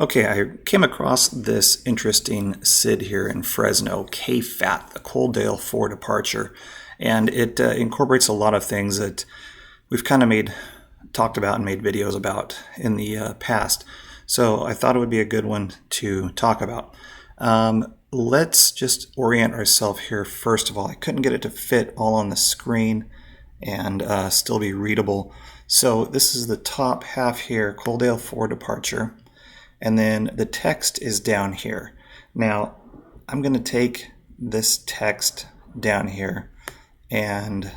Okay, I came across this interesting SID here in Fresno, Kfat, the Coaldale for departure, and it incorporates a lot of things that we've kind of talked about and made videos about in the past. So I thought it would be a good one to talk about. Let's just orient ourselves here first of all. I couldn't get it to fit all on the screen and still be readable. So this is the top half here, Coaldale for departure. And then the text is down here. Now, I'm going to take this text down here and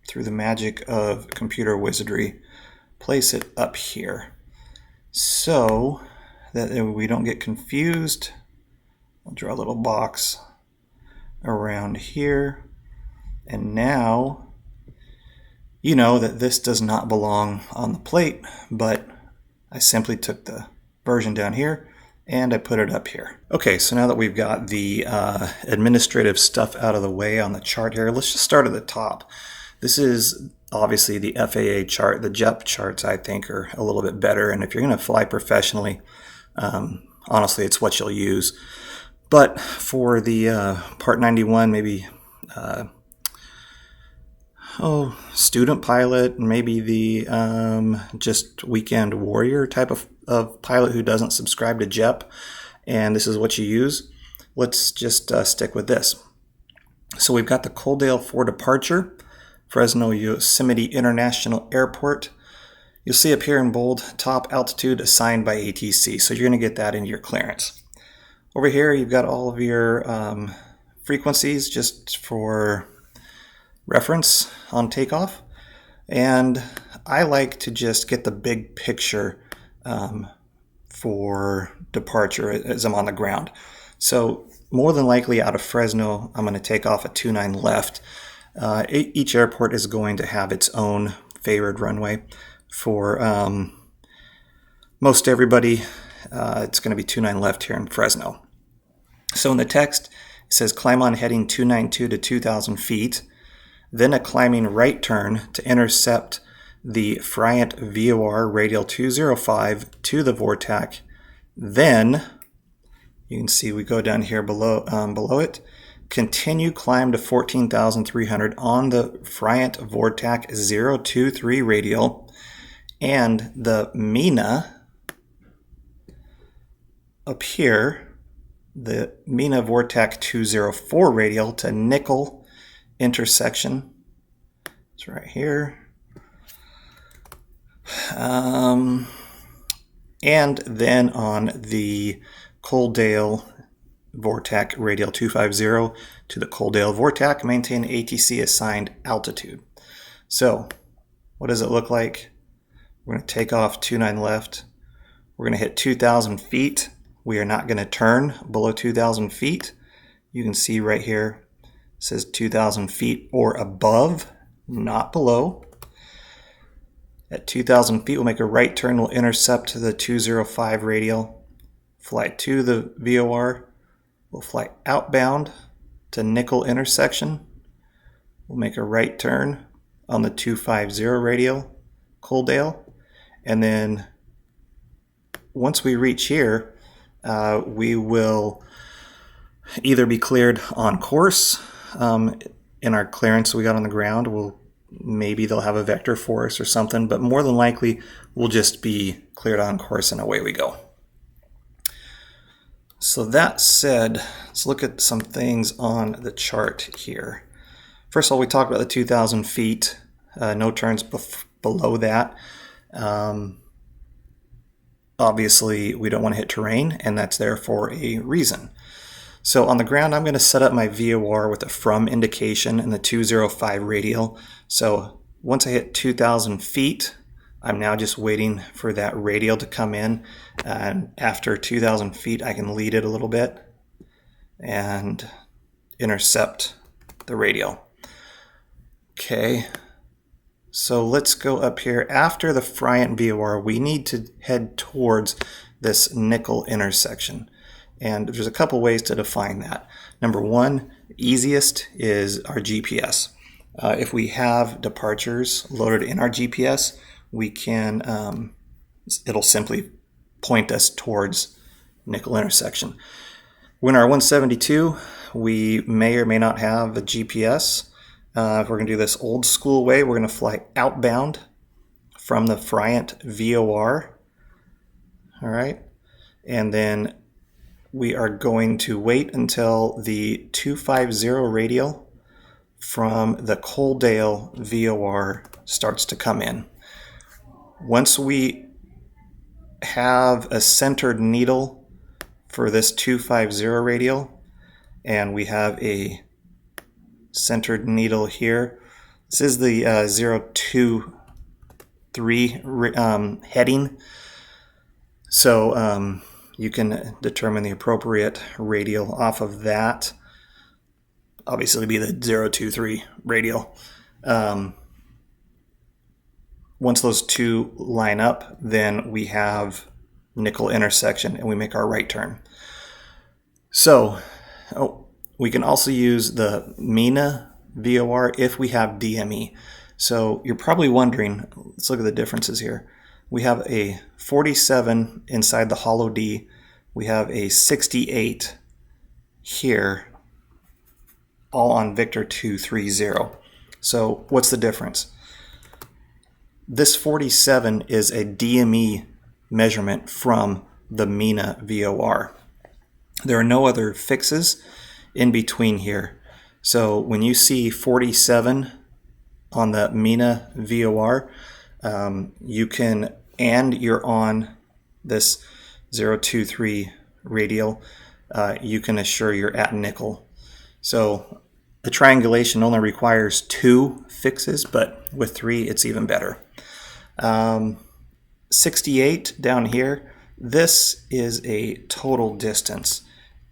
through the magic of computer wizardry, place it up here so that we don't get confused. I'll draw a little box around here. And now you know that this does not belong on the plate, but I simply took the version down here and I put it up here. Okay, so now that we've got the administrative stuff out of the way on the chart here, let's just start at the top. This is obviously the FAA chart. The JEP charts, I think, are a little bit better, and if you're going to fly professionally, honestly, it's what you'll use. But for the Part 91, maybe student pilot, maybe the just weekend warrior type of pilot who doesn't subscribe to JEP, and this is what you use. Let's just stick with this. So we've got the Coaldale for departure, Fresno Yosemite International Airport. You'll see up here in bold, top altitude assigned by ATC, so you're going to get that in your clearance. Over here you've got all of your frequencies just for reference on takeoff, and I like to just get the big picture for departure as I'm on the ground. So more than likely out of Fresno, I'm going to take off at 29 left. Each airport is going to have its own favored runway. For most everybody, it's going to be 29 left here in Fresno. So in the text, it says climb on heading 292 to 2,000 feet, then a climbing right turn to intercept the Fresno VOR radial 205 to the VORTAC. Then, you can see we go down here below it, continue climb to 14,300 on the Fresno VORTAC 023 radial, and the MENA up here, the MENA VORTAC 204 radial to Nickel intersection. It's right here. And then on the Coaldale VORTAC radial 250 to the Coaldale VORTAC, maintain ATC assigned altitude. So what does it look like? We're going to take off 29 left. We're going to hit 2,000 feet. We are not going to turn below 2,000 feet. You can see right here, it says 2,000 feet or above, not below. At 2,000 feet, we'll make a right turn. We'll intercept the 205 radial, fly to the VOR. We'll fly outbound to Nickel intersection. We'll make a right turn on the 250 radial, Coaldale. And then once we reach here, we will either be cleared on course. In our clearance we got on the ground, maybe they'll have a vector for us or something, but more than likely we'll just be cleared on course and away we go. So that said, let's look at some things on the chart here. First of all, we talked about the 2,000 feet, no turns below that. Obviously, we don't want to hit terrain, and that's there for a reason. So on the ground, I'm going to set up my VOR with a from indication and the 205 radial. So once I hit 2,000 feet, I'm now just waiting for that radial to come in. And after 2,000 feet, I can lead it a little bit and intercept the radial. Okay, so let's go up here. After the Fresno VOR, we need to head towards this Nickel intersection. And there's a couple ways to define that. Number one, easiest is our GPS. If we have departures loaded in our GPS, we can, it'll simply point us towards nickel intersection. When our 172, we may or may not have a GPS. If we're going to do this old school way, we're going to fly outbound from the Fresno VOR. All right. And then we are going to wait until the 250 radial from the Coaldale VOR starts to come in. Once we have a centered needle for this 250 radial, and we have a centered needle here. This is the 023 heading, so you can determine the appropriate radial off of that. Obviously, be the 023 radial. Once those two line up, then we have nickel intersection and we make our right turn. So we can also use the MENA VOR if we have DME. So you're probably wondering, let's look at the differences here. We have a 47 inside the hollow D. We have a 68 here, all on Victor 230. So what's the difference? This 47 is a DME measurement from the MENA VOR. There are no other fixes in between here. So when you see 47 on the MENA VOR, you can, and you're on this 023 radial, you can assure you're at nickel. So the triangulation only requires 2 fixes, but with 3 it's even better. 68 down here, this is a total distance.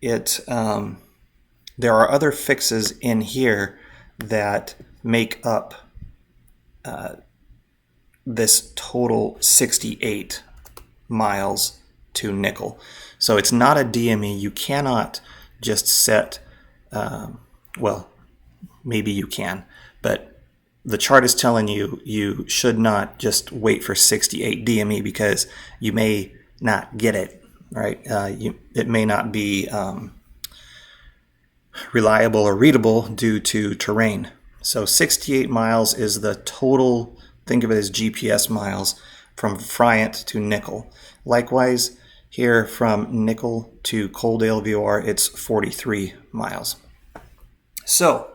There are other fixes in here that make up this total 68 miles to nickel. So it's not a DME. You cannot just set, well, maybe you can, but the chart is telling you you should not just wait for 68 DME because you may not get it, right? It may not be reliable or readable due to terrain. So 68 miles is the total, think of it as GPS miles, from Fresno to nickel. Likewise, here from nickel to Coaldale VOR, it's 43 miles. So,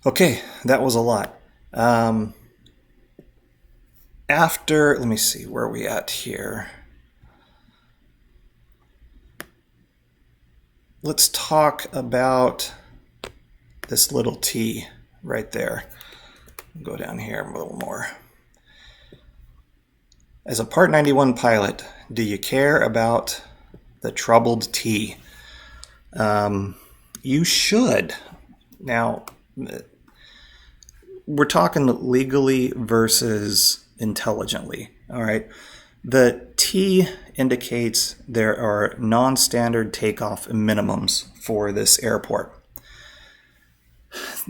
okay, that was a lot. Let me see, where are we at here? Let's talk about this little T right there. Go down here a little more. As a Part 91 pilot, do you care about the troubled T? You should. Now, we're talking legally versus intelligently, all right? The T indicates there are non-standard takeoff minimums for this airport.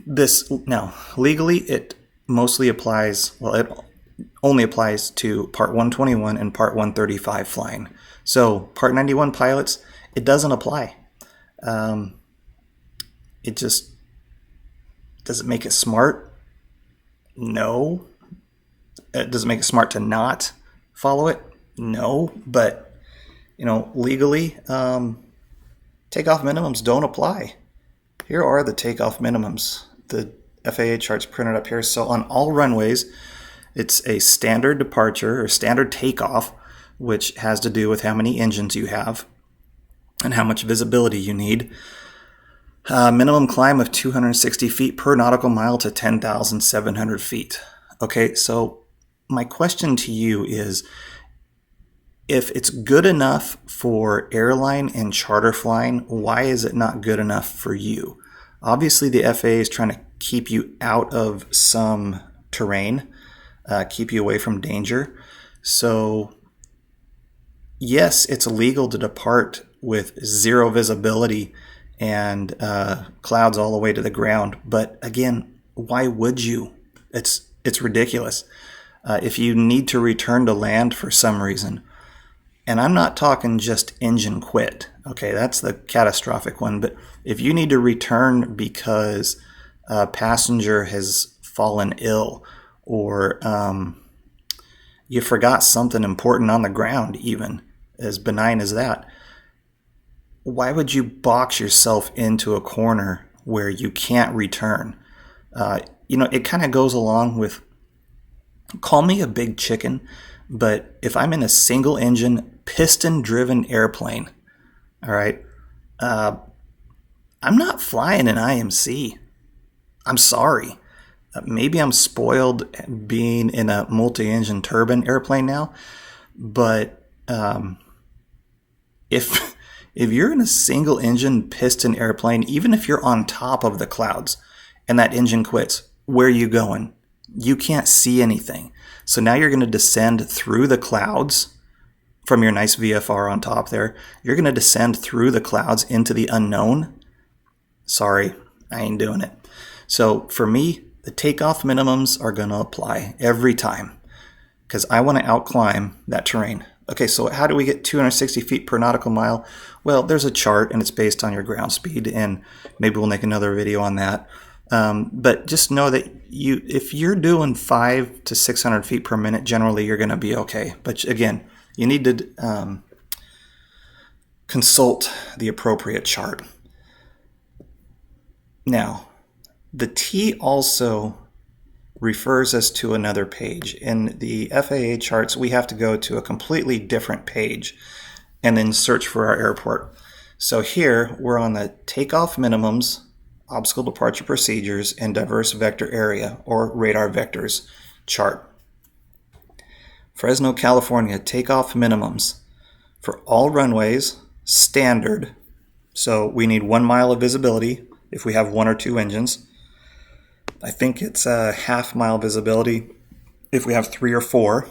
Now, legally, it mostly applies, well, it only applies to Part 121 and Part 135 flying. So, Part 91 pilots, it doesn't apply. It just, does it make it smart? No. Does it make it smart to not follow it? No. But, legally, takeoff minimums don't apply. Here are the takeoff minimums. The FAA chart's printed up here. So on all runways, it's a standard departure or standard takeoff, which has to do with how many engines you have and how much visibility you need. Minimum climb of 260 feet per nautical mile to 10,700 feet. Okay, so my question to you is, if it's good enough for airline and charter flying, why is it not good enough for you? Obviously, the FAA is trying to keep you out of some terrain, keep you away from danger. So, yes, it's illegal to depart with zero visibility and clouds all the way to the ground. But again, why would you? It's ridiculous. If you need to return to land for some reason, And I'm not talking just engine quit. Okay, that's the catastrophic one. But if you need to return because a passenger has fallen ill, or you forgot something important on the ground, even as benign as that, why would you box yourself into a corner where you can't return? It kind of goes along with, call me a big chicken, but if I'm in a single engine, piston driven airplane, all right, I'm not flying an IMC. I'm sorry. Maybe I'm spoiled being in a multi-engine turbine airplane now, but if you're in a single engine piston airplane, even if you're on top of the clouds and that engine quits, where are you going? You can't see anything. So now you're going to descend through the clouds from your nice VFR on top there. You're going to descend through the clouds into the unknown. Sorry, I ain't doing it. So for me, the takeoff minimums are going to apply every time because I want to outclimb that terrain. Okay, so how do we get 260 feet per nautical mile? Well, there's a chart and it's based on your ground speed, and maybe we'll make another video on that. But just know that if you're doing 500 to 600 feet per minute, generally you're going to be okay. But again, you need to consult the appropriate chart. Now, the T also refers us to another page. In the FAA charts, we have to go to a completely different page and then search for our airport. So here we're on the takeoff minimums, obstacle departure procedures, and diverse vector area, or radar vectors chart. Fresno, California, takeoff minimums for all runways, standard. So we need 1 mile of visibility if we have 1 or 2 engines. I think it's a half mile visibility if we have 3 or 4.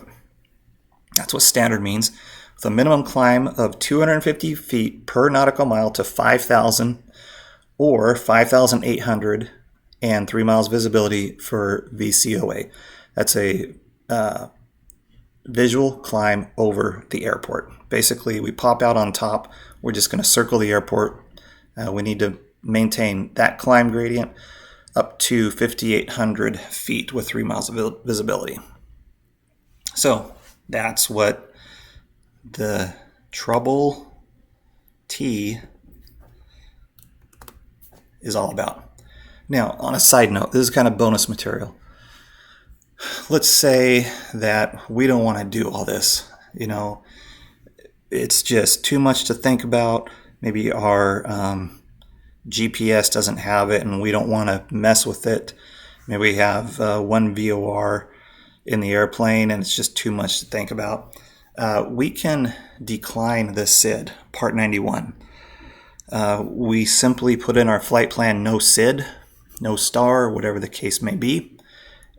That's what standard means. With a minimum climb of 250 feet per nautical mile to 5,000 or 5,800 and 3 miles visibility for VCOA. That's a visual climb over the airport. Basically, we pop out on top. We're just going to circle the airport. We need to maintain that climb gradient up to 5,800 feet with 3 miles of visibility. So that's what the trouble T is all about. Now, on a side note, this is kind of bonus material. Let's say that we don't want to do all this. It's just too much to think about. Maybe our GPS doesn't have it and we don't want to mess with it. Maybe we have one VOR in the airplane and it's just too much to think about. We can decline the SID, Part 91. We simply put in our flight plan no SID, no star, whatever the case may be.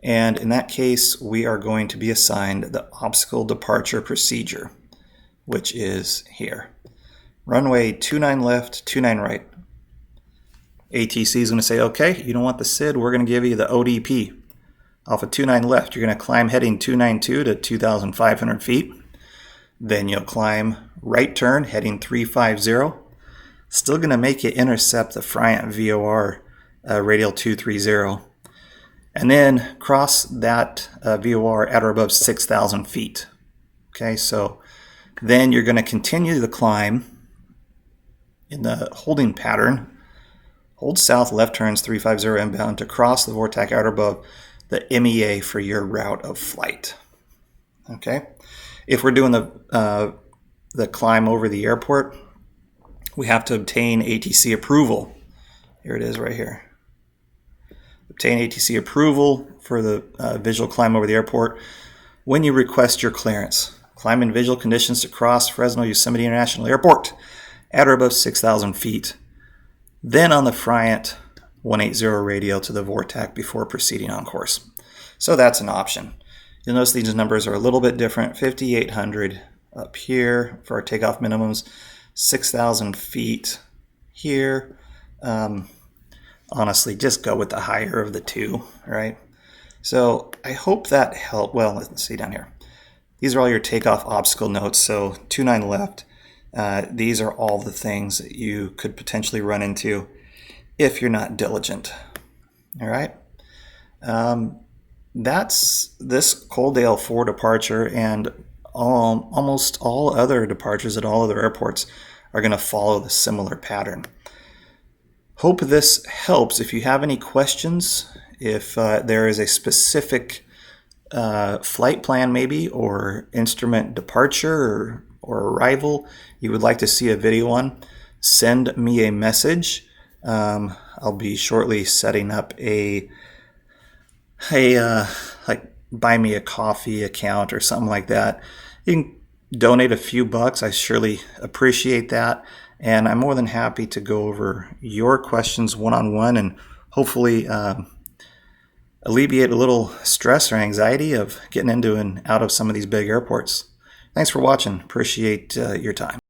And in that case, we are going to be assigned the obstacle departure procedure, which is here. Runway 29 left, 29 right. ATC is going to say, okay, you don't want the SID, we're going to give you the ODP. Off of 29 left, you're going to climb heading 292 to 2,500 feet. Then you'll climb right turn heading 350. Still going to make you intercept the Friant VOR radial 230. And then cross that VOR at or above 6,000 feet. Okay, so then you're going to continue the climb in the holding pattern. Hold south, left turns 350 inbound to cross the VORTAC at or above the MEA for your route of flight. Okay, if we're doing the climb over the airport, we have to obtain ATC approval. Here it is right here. Obtain ATC approval for the visual climb over the airport when you request your clearance. Climb in visual conditions to cross Fresno Yosemite International Airport at or above 6,000 feet. Then on the Friant 180 radio to the VORTAC before proceeding on course. So that's an option. You'll notice these numbers are a little bit different. 5,800 up here for our takeoff minimums. 6,000 feet here. Honestly, just go with the higher of the two, right? So I hope that helped. Well, let's see down here. These are all your takeoff obstacle notes, so 29 left. These are all the things that you could potentially run into if you're not diligent. All right. That's this Coaldale 4 departure, and almost all other departures at all other airports are going to follow the similar pattern. Hope this helps. If you have any questions, if there is a specific flight plan maybe, or instrument departure or arrival you would like to see a video on, send me a message. I'll be shortly setting up a like buy me a coffee account or something like that. You can donate a few bucks. I surely appreciate that. And I'm more than happy to go over your questions one-on-one and hopefully alleviate a little stress or anxiety of getting into and out of some of these big airports. Thanks for watching. Appreciate your time.